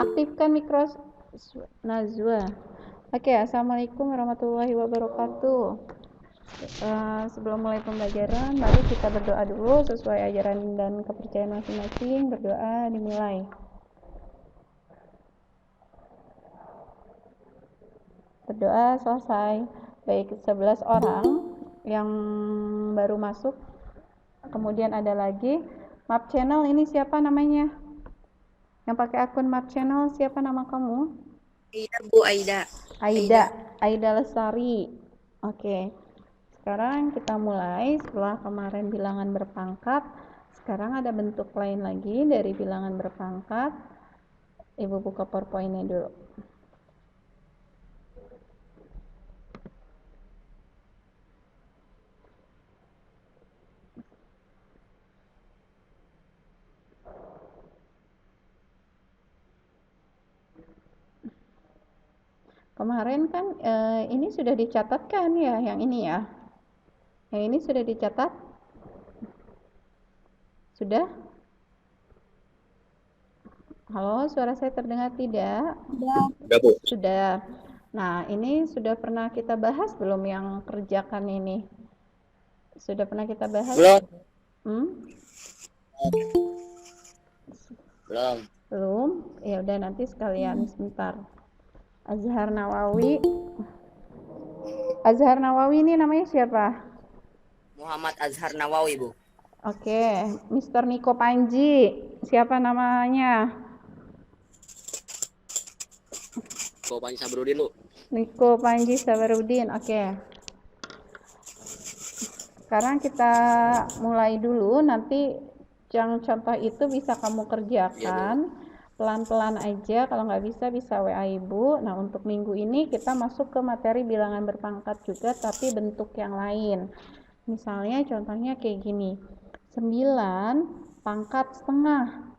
Aktifkan mikro Najwa. Oke, assalamualaikum warahmatullahi wabarakatuh. Sebelum mulai pembelajaran, mari kita berdoa dulu sesuai ajaran dan kepercayaan masing-masing. Berdoa dimulai. Berdoa selesai. Baik, 11 orang yang baru masuk. Kemudian ada lagi Map Channel, ini siapa namanya? Yang pakai akun Map Channel, siapa nama kamu? Iya, Bu Aida. Aida Lestari. Oke. Sekarang kita mulai. Setelah kemarin bilangan berpangkat, sekarang ada bentuk lain lagi dari bilangan berpangkat. Ibu buka PowerPoint-nya dulu. Kemarin kan ini sudah dicatatkan ya, yang ini ya. Yang ini sudah dicatat? Sudah? Halo, suara saya terdengar tidak? Sudah, Bu. Sudah. Nah, ini sudah pernah kita bahas belum yang kerjakan ini? Sudah pernah kita bahas? Belum? Ya udah, nanti sekalian sebentar. Azhar Nawawi ini namanya siapa? Muhammad Azhar Nawawi, Bu. Oke, Mr. Niko Panji, siapa namanya? Niko Panji Sabarudin, Bu. Niko Panji Sabarudin, oke. Sekarang kita mulai dulu, nanti yang contoh itu bisa kamu kerjakan. Pelan-pelan aja, kalau nggak bisa WA Ibu. Nah, untuk minggu ini kita masuk ke materi bilangan berpangkat juga, tapi bentuk yang lain. Misalnya contohnya kayak gini, 9 pangkat setengah.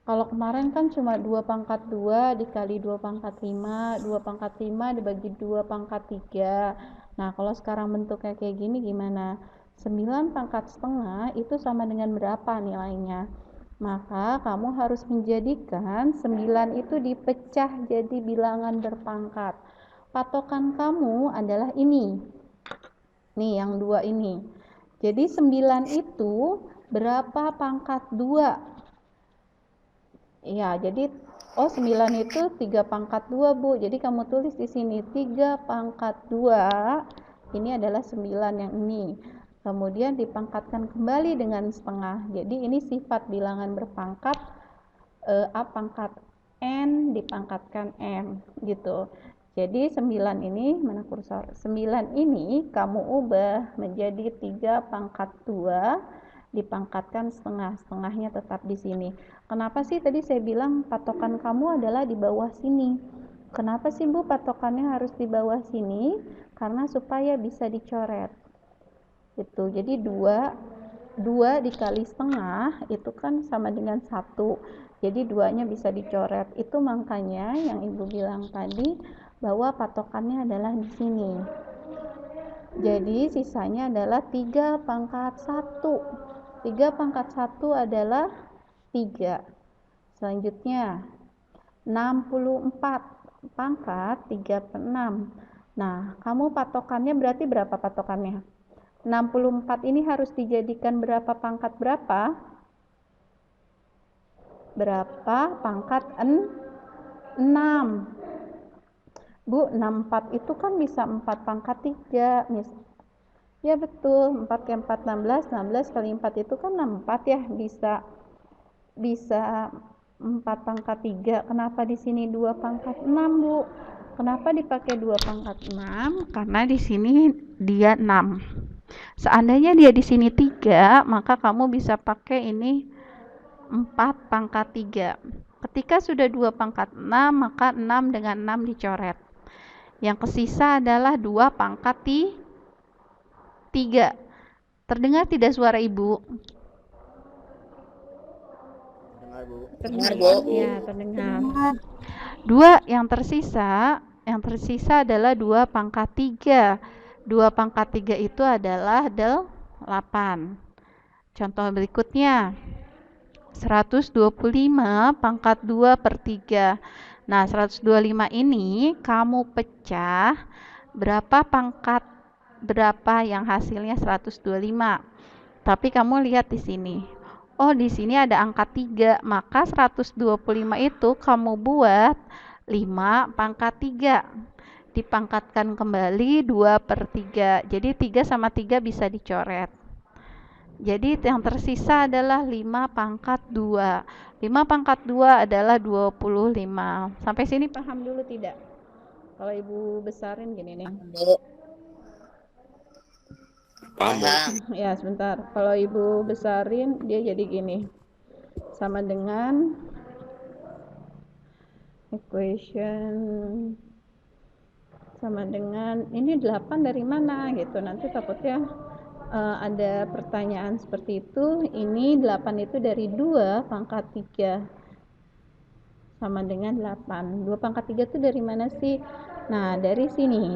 Kalau kemarin kan cuma 2 pangkat 2 dikali 2 pangkat 5, 2 pangkat 5 dibagi 2 pangkat 3. Nah, kalau sekarang bentuknya kayak gini gimana? 9 pangkat setengah itu sama dengan berapa nilainya? Maka kamu harus menjadikan 9 itu dipecah jadi bilangan berpangkat. Patokan kamu adalah ini. Nih, yang 2 ini. Jadi 9 itu berapa pangkat 2? Ya, jadi 9 itu 3 pangkat 2, Bu. Jadi kamu tulis di sini 3 pangkat 2. Ini adalah 9 yang ini. Kemudian dipangkatkan kembali dengan setengah. Jadi ini sifat bilangan berpangkat A pangkat N dipangkatkan M gitu. Jadi 9 ini, mana kursor? 9 ini kamu ubah menjadi 3 pangkat 2 dipangkatkan setengah. Setengahnya tetap di sini. Kenapa sih tadi saya bilang patokan kamu adalah di bawah sini? Kenapa sih Bu patokannya harus di bawah sini? Karena supaya bisa dicoret. Itu. Jadi 2 dikali setengah itu kan sama dengan 1. Jadi 2-nya bisa dicoret. Itu makanya yang Ibu bilang tadi bahwa patokannya adalah di sini. Jadi sisanya adalah 3 pangkat 1. 3 pangkat 1 adalah 3. Selanjutnya 64 pangkat 3 per 6. Nah, kamu patokannya berarti berapa patokannya? 64 ini harus dijadikan berapa pangkat berapa? Berapa pangkat 6? Bu, 64 itu kan bisa 4 pangkat 3. Ya betul, 4 ke 4 16, 16 kali 4 itu kan 64 ya, bisa 4 pangkat 3. Kenapa di sini 2 pangkat 6, Bu? Kenapa dipakai 2 pangkat 6? Karena di sini dia 6. Seandainya dia di sini 3, maka kamu bisa pakai ini 4 pangkat 3. Ketika sudah 2 pangkat 6, maka 6 dengan 6 dicoret. Yang kesisa adalah 2 pangkat 3. Terdengar tidak suara Ibu? Terdengar, Bu. Ya, terdengar. 2 yang tersisa adalah 2 pangkat 3. 2 pangkat 3 itu adalah 8. Contoh berikutnya. 125 pangkat 2 per 3. Nah, 125 ini kamu pecah berapa pangkat berapa yang hasilnya 125. Tapi kamu lihat di sini. Oh, di sini ada angka 3, maka 125 itu kamu buat 5 pangkat 3. Dipangkatkan kembali 2 per 3. Jadi 3 sama 3 bisa dicoret. Jadi yang tersisa adalah 5 pangkat 2. 5 pangkat 2 adalah 25. Sampai sini paham dulu tidak? Kalau ibu besarin gini nih. Paham. Ya, sebentar. Kalau ibu besarin dia jadi gini. Sama dengan equation sama dengan ini 8 dari mana gitu. Nanti takutnya ada pertanyaan seperti itu. Ini 8 itu dari 2 pangkat 3 sama dengan 8. 2 pangkat 3 itu dari mana sih? Nah, dari sini,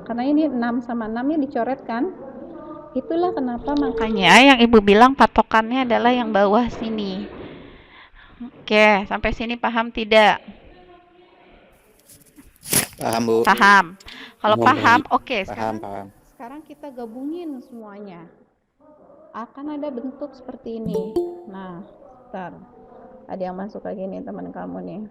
karena ini 6 sama 6 nya dicoret kan? Itulah kenapa makanya yang ibu bilang patokannya adalah yang bawah sini. Oke, sampai sini paham tidak? Paham, Bu. Paham. Kalau paham, oke. Paham. Sekarang kita gabungin semuanya. Akan ada bentuk seperti ini. Nah, bentar. Ada yang masuk lagi nih teman kamu nih.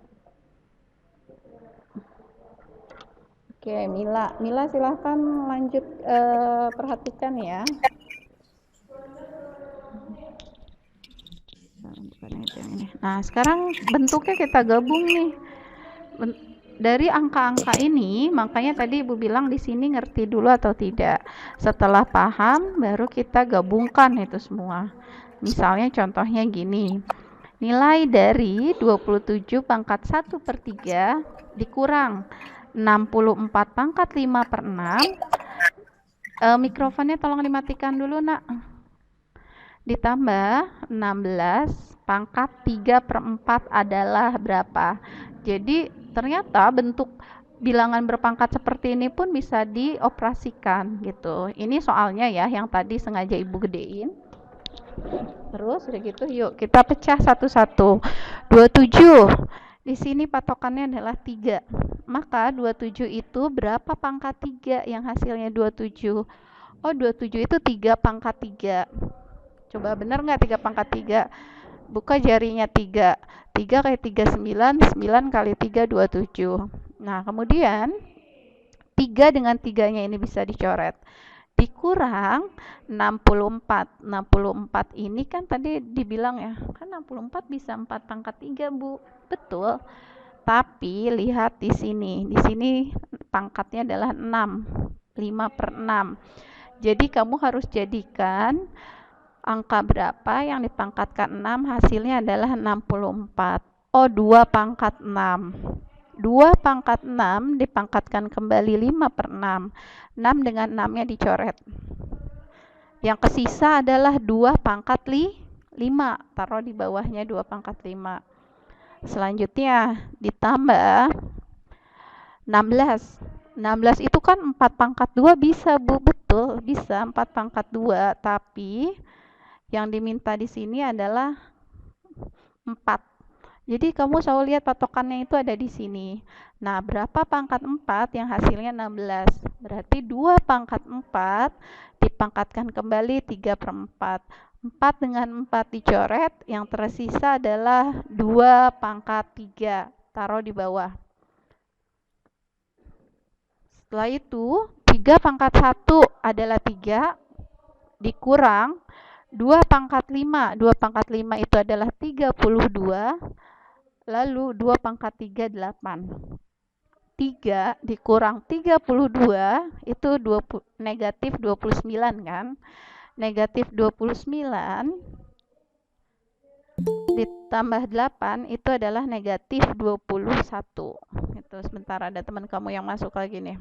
Oke, Mila. Mila silahkan lanjut perhatikan ya. Nah, sekarang bentuknya kita gabung nih. Dari angka-angka ini, makanya tadi Ibu bilang di sini ngerti dulu atau tidak. Setelah paham, baru kita gabungkan itu semua. Misalnya contohnya gini. Nilai dari 27 pangkat 1 per 3 dikurang 64 pangkat 5 per 6. Mikrofonnya tolong dimatikan dulu, nak. Ditambah 16 pangkat 3 per 4 adalah berapa? Jadi ternyata bentuk bilangan berpangkat seperti ini pun bisa dioperasikan gitu. Ini soalnya ya yang tadi sengaja Ibu gedein. Terus udah gitu yuk kita pecah satu-satu. 27. Di sini patokannya adalah 3. Maka 27 itu berapa pangkat 3 yang hasilnya 27? Oh, 27 itu 3 pangkat 3. Coba benar nggak 3 pangkat 3? Buka jarinya 3. 3 kali 3 9, 9 kali 3 27. Nah, kemudian 3 dengan 3-nya ini bisa dicoret. Dikurang 64. 64 ini kan tadi dibilang ya, kan 64 bisa 4 pangkat 3, Bu. Betul. Tapi lihat di sini. Di sini pangkatnya adalah 6. 5 per 6. Jadi kamu harus jadikan angka berapa yang dipangkatkan 6 hasilnya adalah 64. Oh, 2 pangkat 6. 2 pangkat 6 dipangkatkan kembali 5 per 6. 6 dengan 6-nya dicoret. Yang kesisa adalah 2 pangkat 5. Taruh di bawahnya 2 pangkat 5. Selanjutnya ditambah 16. 16 itu kan 4 pangkat 2 bisa, Bu. Betul, bisa 4 pangkat 2. Tapi yang diminta di sini adalah 4. Jadi kamu selalu lihat patokannya itu ada di sini. Nah, berapa pangkat 4 yang hasilnya 16? Berarti 2 pangkat 4 dipangkatkan kembali 3 per 4. 4 dengan 4 dicoret, yang tersisa adalah 2 pangkat 3. Taruh di bawah. Setelah itu, 3 pangkat 1 adalah 3, dikurang 2 pangkat 5. 2 pangkat 5 itu adalah 32. Lalu 2 pangkat 3, 8. 3 dikurang 32 itu negatif 29 kan. Negatif 29 ditambah 8 itu adalah negatif 21. Itu sebentar ada teman kamu yang masuk lagi nih.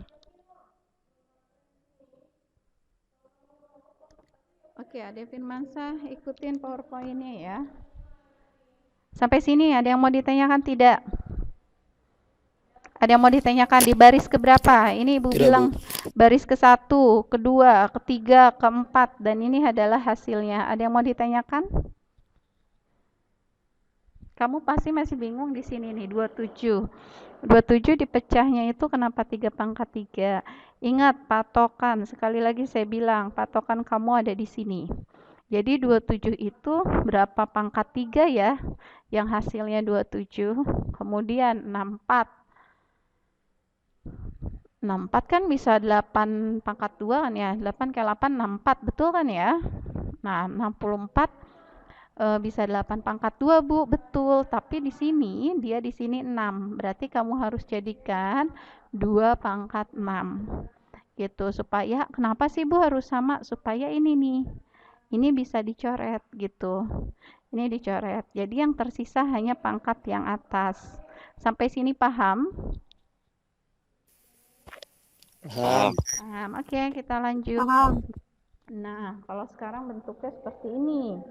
Oke, ada Firmansyah, ikutin PowerPoint-nya ya. Sampai sini ada yang mau ditanyakan tidak? Ada yang mau ditanyakan di baris keberapa? Ini Ibu bilang baris ke-1, ke-2, ke-3, ke-4 dan ini adalah hasilnya. Ada yang mau ditanyakan? Kamu pasti masih bingung di sini nih, 27. 27 dipecahnya itu kenapa 3 pangkat 3? Ingat patokan, sekali lagi saya bilang, patokan kamu ada di sini. Jadi 27 itu berapa pangkat 3 ya? Yang hasilnya 27. Kemudian 64. 64 kan bisa 8 pangkat 2 kan ya? 8 kali 8, 64. Betul kan ya? Nah, 64 bisa 8 pangkat 2, Bu. Betul. Tapi di sini, dia di sini 6. Berarti kamu harus jadikan 2 pangkat 6. Gitu. Supaya, kenapa sih Bu harus sama? Supaya ini nih. Ini bisa dicoret gitu. Ini dicoret. Jadi yang tersisa hanya pangkat yang atas. Sampai sini paham? Paham. Paham. Oke, kita lanjut. Paham. Nah, kalau sekarang bentuknya seperti ini.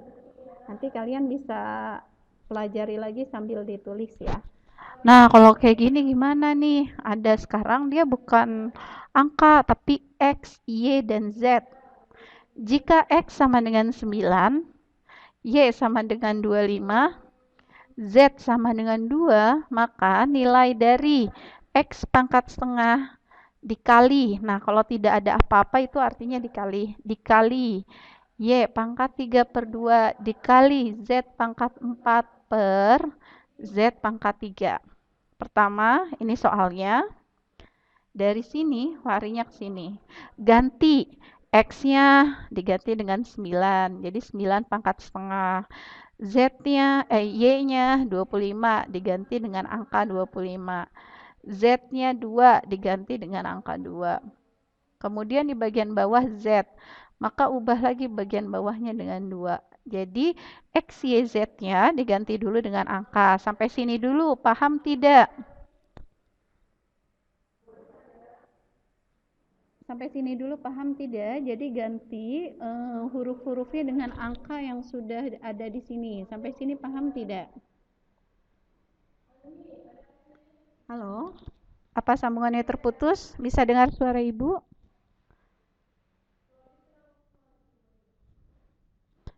Nanti kalian bisa pelajari lagi sambil ditulis ya. Nah, kalau kayak gini gimana nih? Ada sekarang dia bukan angka, tapi X, Y, dan Z. Jika X sama dengan 9, Y sama dengan 25, Z sama dengan 2, maka nilai dari X pangkat setengah dikali. Nah, kalau tidak ada apa-apa itu artinya dikali. Dikali Y pangkat 3 per 2 dikali Z pangkat 4 per Z pangkat 3. Pertama, ini soalnya. Dari sini, larinya ke sini. Ganti X-nya diganti dengan 9. Jadi 9 pangkat setengah. Z-nya, Y-nya 25 diganti dengan angka 25. Z-nya 2 diganti dengan angka 2. Kemudian di bagian bawah Z. Maka ubah lagi bagian bawahnya dengan 2. Jadi X, Y, Z-nya diganti dulu dengan angka. Sampai sini dulu, paham tidak? Sampai sini dulu paham tidak? Jadi ganti huruf-hurufnya dengan angka yang sudah ada di sini. Sampai sini paham tidak? Halo? Apa sambungannya terputus? Bisa dengar suara Ibu?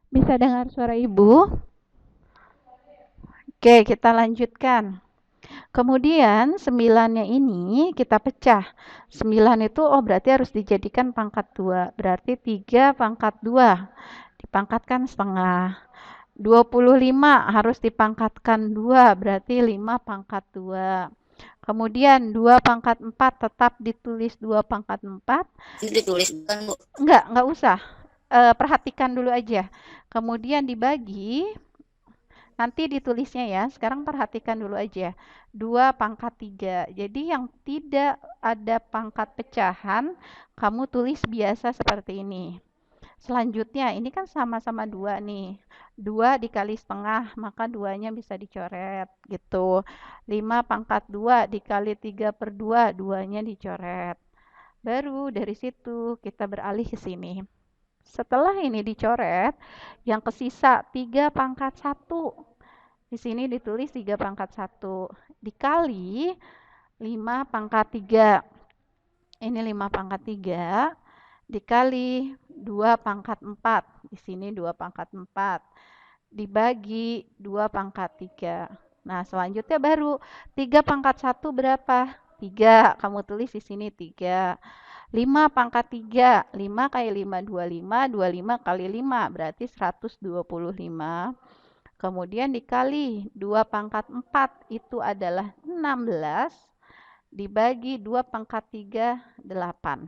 Bisa dengar suara Ibu? Oke, kita lanjutkan. Kemudian 9-nya ini kita pecah. 9 itu berarti harus dijadikan pangkat 2. Berarti 3 pangkat 2. Dipangkatkan setengah. 25 harus dipangkatkan 2. Berarti 5 pangkat 2. Kemudian 2 pangkat 4 tetap ditulis 2 pangkat 4. Itu ditulis bukan, Bu? Enggak usah. Perhatikan dulu aja. Kemudian dibagi. Nanti ditulisnya ya, sekarang perhatikan dulu aja. 2 pangkat 3. Jadi yang tidak ada pangkat pecahan, kamu tulis biasa seperti ini. Selanjutnya, ini kan sama-sama 2 nih. 2 dikali setengah, maka 2-nya bisa dicoret gitu. 5 pangkat 2 dikali 3 per 2, 2-nya dicoret. Baru dari situ kita beralih ke sini. Setelah ini dicoret, yang kesisa 3 pangkat 1. Di sini ditulis 3 pangkat 1 dikali 5 pangkat 3. Ini 5 pangkat 3 dikali 2 pangkat 4. Di sini 2 pangkat 4 dibagi 2 pangkat 3. Nah, selanjutnya baru 3 pangkat 1 berapa? 3. Kamu tulis di sini 3. 5 pangkat 3. 5 kali 5, 25. 25 kali 5 berarti 125. Kemudian dikali 2 pangkat 4 itu adalah 16 dibagi 2 pangkat 3, 8.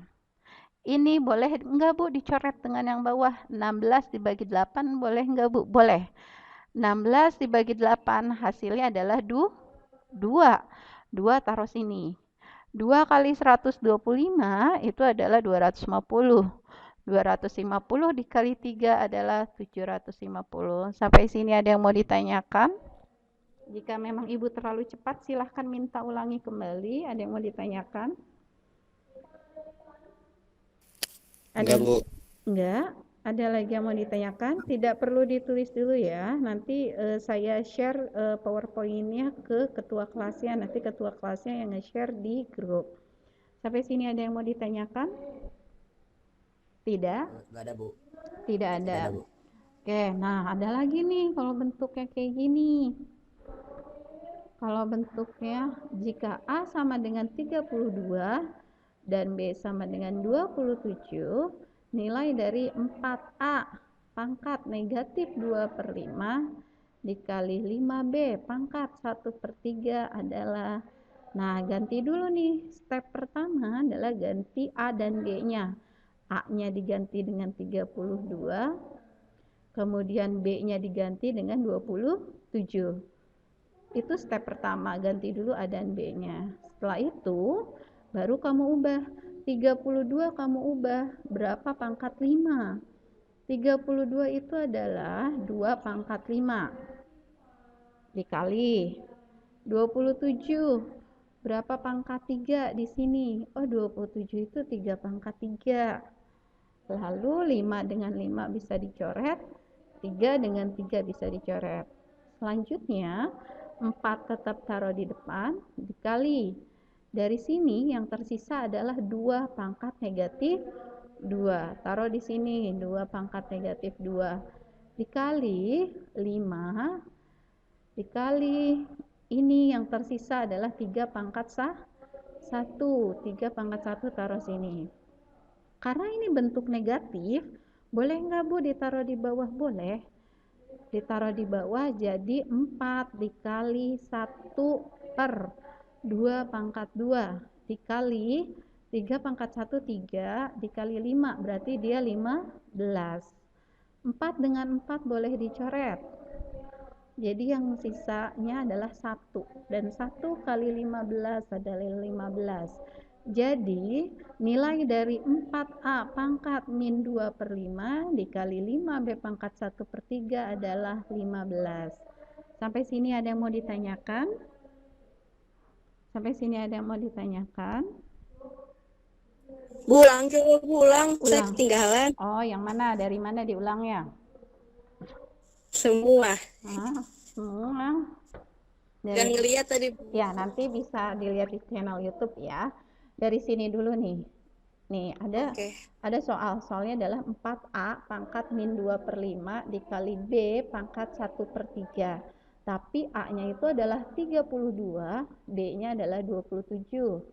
Ini boleh enggak Bu dicoret dengan yang bawah? 16 dibagi 8 boleh enggak Bu? Boleh. 16 dibagi 8 hasilnya adalah 2. 2 taruh sini. 2 kali 125 itu adalah 250. 250 dikali 3 adalah 750. Sampai sini ada yang mau ditanyakan? Jika memang Ibu terlalu cepat, silahkan minta ulangi kembali. Ada yang mau ditanyakan? Enggak, Bu. Enggak? Ada lagi yang mau ditanyakan? Tidak perlu ditulis dulu ya. Nanti saya share PowerPoint-nya ke ketua kelasnya. Nanti ketua kelasnya yang nge-share di grup. Sampai sini ada yang mau ditanyakan? Tidak? Enggak ada, Bu. Tidak ada. Bu. Oke, nah ada lagi nih kalau bentuknya kayak gini. Kalau bentuknya, jika A sama dengan 32 dan B sama dengan 27, nilai dari 4A pangkat negatif 2/5 dikali 5B pangkat 1/3 adalah, nah ganti dulu nih, step pertama adalah ganti A dan B-nya. A-nya diganti dengan 32, kemudian B-nya diganti dengan 27. Itu step pertama, ganti dulu A dan B-nya. Setelah itu baru kamu ubah. 32 kamu ubah berapa pangkat 5? 32 itu adalah 2 pangkat 5 dikali 27. Berapa pangkat 3 di sini? Oh, 27 itu 3 pangkat 3. Lalu 5 dengan 5 bisa dicoret, 3 dengan 3 bisa dicoret. Selanjutnya 4 tetap taruh di depan, dikali. Dari sini yang tersisa adalah 2 pangkat negatif 2. Taruh di sini 2 pangkat negatif 2. Dikali 5, dikali ini yang tersisa adalah 3 pangkat 1. 3 pangkat 1 taruh sini. Karena ini bentuk negatif, boleh nggak Bu ditaruh di bawah? Boleh. Ditaruh di bawah, jadi 4 dikali 1 per 2 pangkat 2 dikali 3 pangkat 1, 3 dikali 5, berarti dia 15. 4 dengan 4 boleh dicoret, jadi yang sisanya adalah 1, dan 1 kali 15 adalah 15. Jadi nilai dari 4A pangkat min 2/5 dikali 5B pangkat 1/3 adalah 15. Sampai sini ada yang mau ditanyakan? Sampai sini ada yang mau ditanyakan? Ulang, coba ulang. Saya Ulang. ketinggalan. Oh, yang mana? Dari mana diulangnya? Semua. Semua. Dan ngeliat tadi. Ya, nanti bisa dilihat di channel YouTube ya. Dari sini dulu nih. Nih, ada soalnya adalah 4A pangkat min 2/5 dikali B pangkat 1/3. Tapi A-nya itu adalah 32, B-nya adalah 27.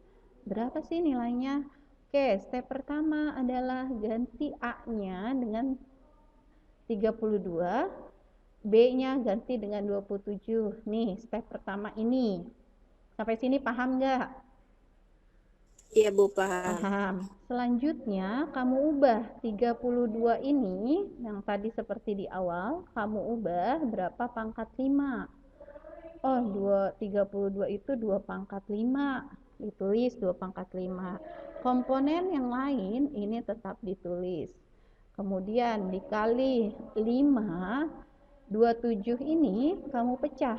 Berapa sih nilainya? Oke, step pertama adalah ganti A-nya dengan 32, B-nya ganti dengan 27. Nih, step pertama ini. Sampai sini paham nggak? Iya Bu, paham. Paham. Selanjutnya kamu ubah 32 ini yang tadi seperti di awal, kamu ubah berapa pangkat 5? Oh, 32 itu 2 pangkat 5. Ditulis 2 pangkat 5. Komponen yang lain ini tetap ditulis. Kemudian dikali 5, 27 ini kamu pecah.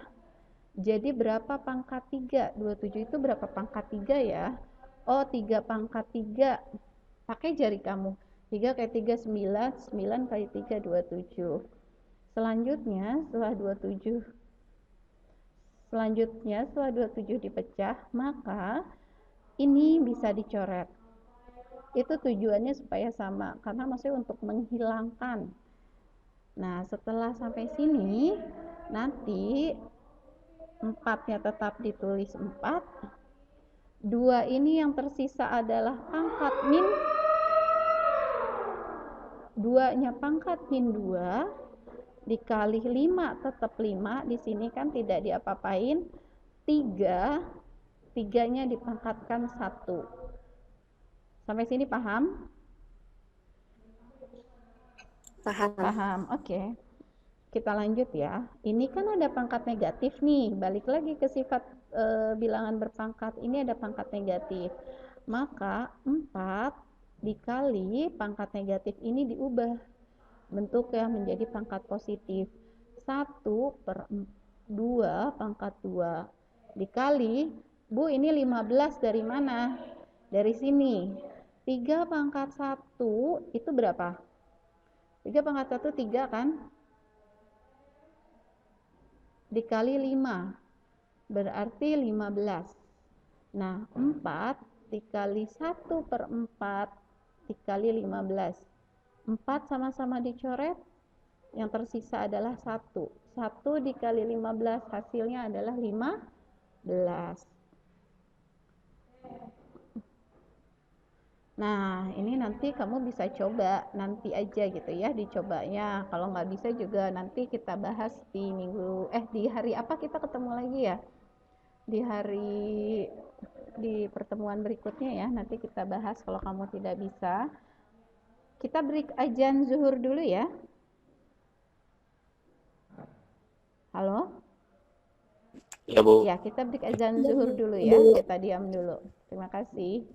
Jadi berapa pangkat 3? 27 itu berapa pangkat 3 ya? Oh, 3 pangkat 3. Pakai jari kamu. 3 kali 3, 9. 9 kali 3, 27. Selanjutnya, setelah 27 dipecah, maka ini bisa dicoret. Itu tujuannya supaya sama, karena maksudnya untuk menghilangkan. Nah, setelah sampai sini, nanti 4-nya tetap ditulis 4. 2 ini yang tersisa adalah pangkat min 2-nya pangkat min 2 dikali 5, tetap 5. Di sini kan tidak diapa-apain. 3, 3-nya dipangkatkan 1. Sampai sini paham? Paham. Oke. Kita lanjut ya. Ini kan ada pangkat negatif nih. Balik lagi ke sifat bilangan berpangkat. Ini ada pangkat negatif. Maka 4 dikali pangkat negatif ini diubah bentuknya menjadi pangkat positif. 1/2 pangkat 2 dikali, Bu, ini 15 dari mana? Dari sini. 3 pangkat 1 itu berapa? 3 pangkat 1 3 kan? Dikali 5 berarti 15. Nah, 4 dikali 1/4 dikali 15. 4 sama-sama dicoret, yang tersisa adalah 1. 1 dikali 15 hasilnya adalah 15. Nah, ini nanti kamu bisa coba nanti aja gitu ya, dicobanya. Kalau nggak bisa juga nanti kita bahas di hari apa kita ketemu lagi ya? Di pertemuan berikutnya ya, nanti kita bahas kalau kamu tidak bisa. Kita break azan zuhur dulu ya. Halo? Ya, Bu. Ya, kita break azan zuhur dulu ya. Kita diam dulu. Terima kasih.